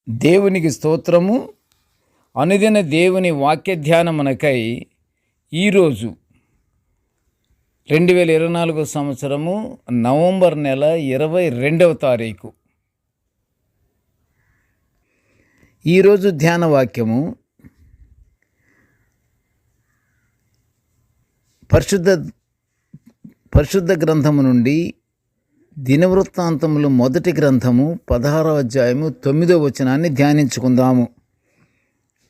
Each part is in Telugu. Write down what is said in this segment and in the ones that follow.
దేవునికి స్తోత్రము. అనుదిన దేవుని వాక్య ధ్యానమునకై ఈరోజు 2024 సంవత్సరము నవంబర్ నెల 22వ తారీఖు. ఈరోజు ధ్యాన వాక్యము పరిశుద్ధ గ్రంథము నుండి దినవృత్తాంతములు మొదటి గ్రంథము 16వ అధ్యాయము 9వ వచనాన్ని ధ్యానించుకుందాము.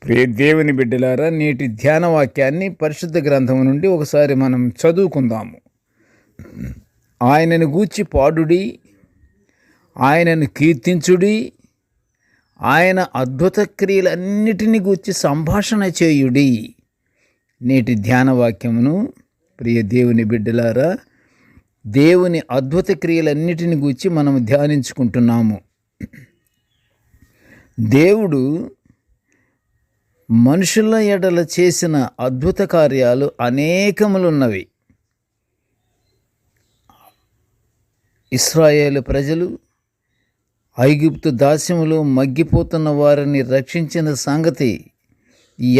ప్రియ దేవుని బిడ్డలారా, నేటి ధ్యాన వాక్యాన్ని పరిశుద్ధ గ్రంథము నుండి ఒకసారి మనం చదువుకుందాము. ఆయనను గూర్చి పాడుడి, ఆయనను కీర్తించుడి, ఆయన అద్భుత క్రియలన్నిటిని గూర్చి సంభాషణ చేయుడి. నేటి ధ్యాన వాక్యమును ప్రియ దేవుని బిడ్డలారా, దేవుని అద్భుత క్రియలన్నిటిని గూర్చి మనం ధ్యానించుకుంటున్నాము. దేవుడు మనుషుల ఎడల చేసిన అద్భుత కార్యాలు అనేకములున్నవి. ఇశ్రాయేలు ప్రజలు ఐగుప్తు దాస్యములో మగ్గిపోతున్న వారిని రక్షించిన సంగతి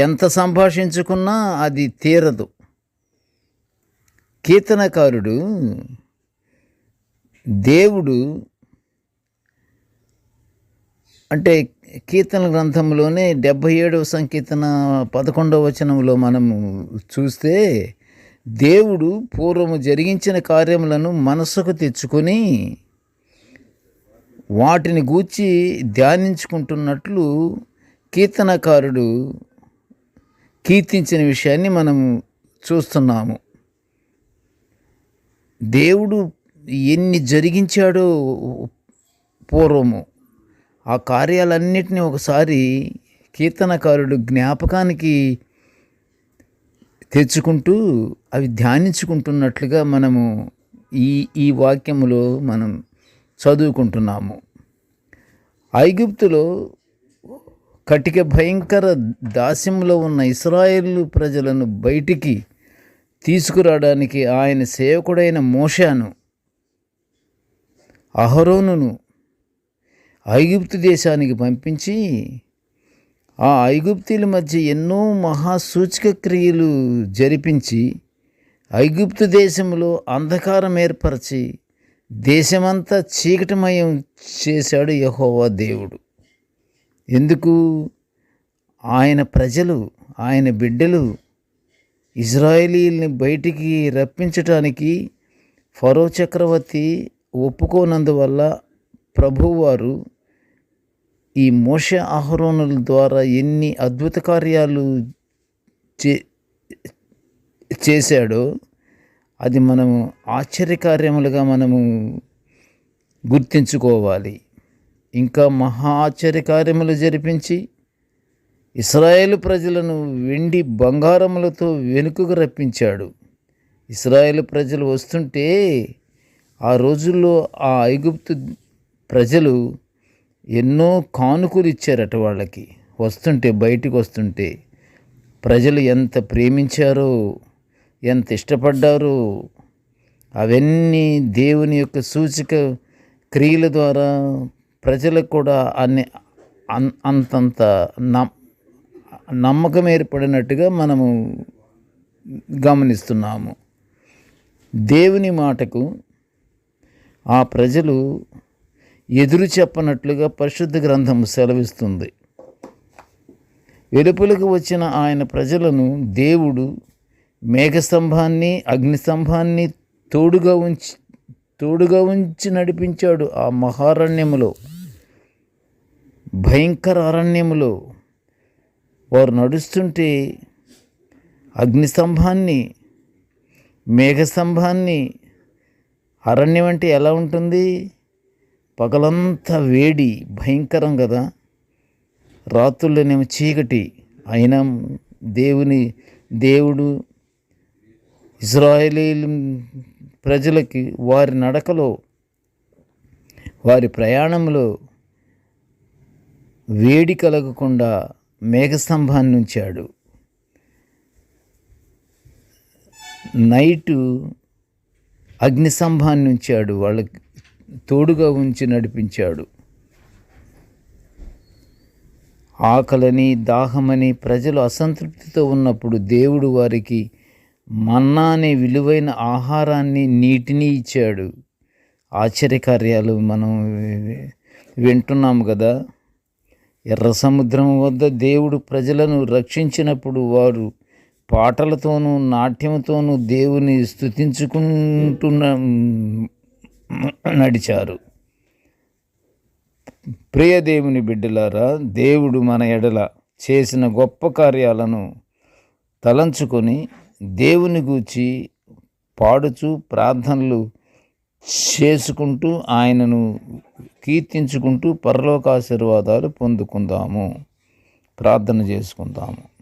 ఎంత సంభాషించుకున్నా అది తీరదు. కీర్తనకారుడు దేవుడు అంటే కీర్తన గ్రంథంలోనే 77వ సంకీర్తన 11వ వచనంలో మనము చూస్తే, దేవుడు పూర్వము జరిగించిన కార్యములను మనసుకు తెచ్చుకొని వాటిని గూర్చి ధ్యానించుకుంటున్నట్లు కీర్తనకారుడు కీర్తించిన విషయాన్ని మనము చూస్తున్నాము. దేవుడు ఎన్ని జరిగించాడో పూర్వము, ఆ కార్యాలన్నిటినీ ఒకసారి కీర్తనకారుడు జ్ఞాపకానికి తెచ్చుకుంటూ అవి ధ్యానించుకుంటున్నట్లుగా మనము ఈ వాక్యములో మనం చదువుకుంటున్నాము. ఐగుప్తులో కటిక భయంకర దాస్యంలో ఉన్న ఇశ్రాయేలు ప్రజలను బయటికి తీసుకురావడానికి ఆయన సేవకుడైన మోషేను, అహరోనును ఐగుప్తు దేశానికి పంపించి ఆ ఐగుప్తీల మధ్య ఎన్నో మహాసూచక క్రియలు జరిపించి ఐగుప్తు దేశంలో అంధకారం ఏర్పరిచి దేశమంతా చీకటిమయం చేశాడు యెహోవా దేవుడు. ఎందుకు? ఆయన ప్రజలు, ఆయన బిడ్డలు ఇజ్రాయేలీల్ని బయటికి రప్పించటానికి ఫరో చక్రవర్తి ఒప్పుకోనందువల్ల ప్రభువారు ఈ మోషే అహరోనుల ద్వారా ఎన్ని అద్భుత కార్యాలు చేశాడో అది మనము ఆశ్చర్యకార్యములుగా మనము గుర్తించుకోవాలి. ఇంకా మహా ఆశ్చర్యకార్యములు జరిపించి ఇశ్రాయేలు ప్రజలను వెండి బంగారములతో వెనుకకు రప్పించాడు. ఇశ్రాయేలు ప్రజలు వస్తుంటే ఆ రోజుల్లో ఆ ఐగుప్తు ప్రజలు ఎన్నో కానుకలు ఇచ్చారట వాళ్ళకి. బయటికి వస్తుంటే ప్రజలు ఎంత ప్రేమించారో, ఎంత ఇష్టపడ్డారో, అవన్నీ దేవుని యొక్క సూచక క్రియల ద్వారా ప్రజలకు కూడా అంతంత నమ్మకం ఏర్పడినట్టుగా మనము గమనిస్తున్నాము. దేవుని మాటకు ఆ ప్రజలు ఎదురు చెప్పనట్లుగా పరిశుద్ధ గ్రంథము సెలవిస్తుంది. వెలుపలకు వచ్చిన ఆయన ప్రజలను దేవుడు మేఘస్తంభాన్ని, అగ్నిస్తంభాన్ని తోడుగా ఉంచి నడిపించాడు. ఆ మహారణ్యములో, భయంకర అరణ్యములో వారు నడుస్తుంటే అగ్నిస్తంభాన్ని, మేఘస్తంభాన్ని, అరణ్యం అంటే ఎలా ఉంటుంది? పగలంతా వేడి, భయంకరం కదా. రాత్రుల్లోనేమో చీకటి. అయినా దేవుడు ఇశ్రాయేలీయుల ప్రజలకి వారి నడకలో, వారి ప్రయాణంలో వేడి కలగకుండా మేఘస్తంభాన్ని ఉంచాడు. నైటు అగ్నిస్తంభాన్ని ఉంచాడు, వాళ్ళకి తోడుగా ఉంచి నడిపించాడు. ఆకలని దాహమని ప్రజలు అసంతృప్తితో ఉన్నప్పుడు దేవుడు వారికి మన్నా అనే విలువైన ఆహారాన్ని, నీటిని ఇచ్చాడు. ఆశ్చర్యకార్యాలు మనం వింటున్నాము కదా. ఎర్ర సముద్రం వద్ద దేవుడు ప్రజలను రక్షించినప్పుడు వారు పాటలతోనూ నాట్యంతోనూ దేవుని స్తుతించుకుంటున్న నడిచారు. ప్రియ దేవుని బిడ్డలారా, దేవుడు మన ఎడల చేసిన గొప్ప కార్యాలను తలంచుకొని దేవుని గూర్చి పాడుచు ప్రార్థనలు చేసుకుంటూ ఆయనను కీర్తించుకుంటూ పరలోకాశీర్వాదాలు పొందుకుందాము. ప్రార్థన చేసుకుందాము.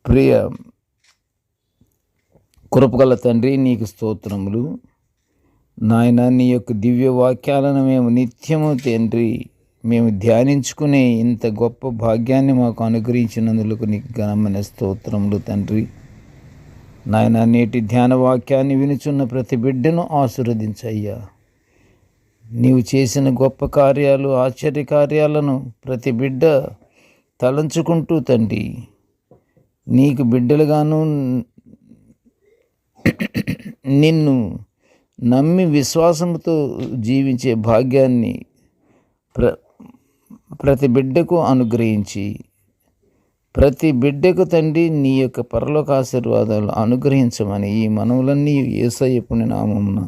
ప్రియ కృపగల తండ్రి, నీకు స్తోత్రములు నాయన. నీ యొక్క దివ్య వాక్యాలను మేము నిత్యము తండ్రి మేము ధ్యానించుకునే ఇంత గొప్ప భాగ్యాన్ని మాకు అనుగ్రహించినందుకు నీకు ఘనమైన స్తోత్రములు తండ్రి. నాయన, నేటి ధ్యాన వాక్యాన్ని వినుచున్న ప్రతి బిడ్డను ఆశీర్వదించయ్యా. నీవు చేసిన గొప్ప కార్యాలు, ఆశ్చర్య కార్యాలను ప్రతి బిడ్డ తలంచుకుంటూ తండ్రి నీకు బిడ్డలుగాను నిన్ను నమ్మి విశ్వాసంతో జీవించే భాగ్యాన్ని ప్రతి బిడ్డకు అనుగ్రహించి ప్రతి బిడ్డకు తండ్రి నీ యొక్క పరలోక ఆశీర్వాదాలు అనుగ్రహించమని ఈ మనవులన్నీ యేసయ్య పుణ్య నామమున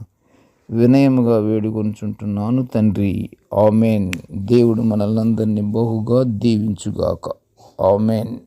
వినయముగా వేడుకొనుచుంటున్నాను తండ్రి. ఆమెన్. దేవుడు మనల్నందరినీ బహుగా దీవించుగాక. ఆమెన్.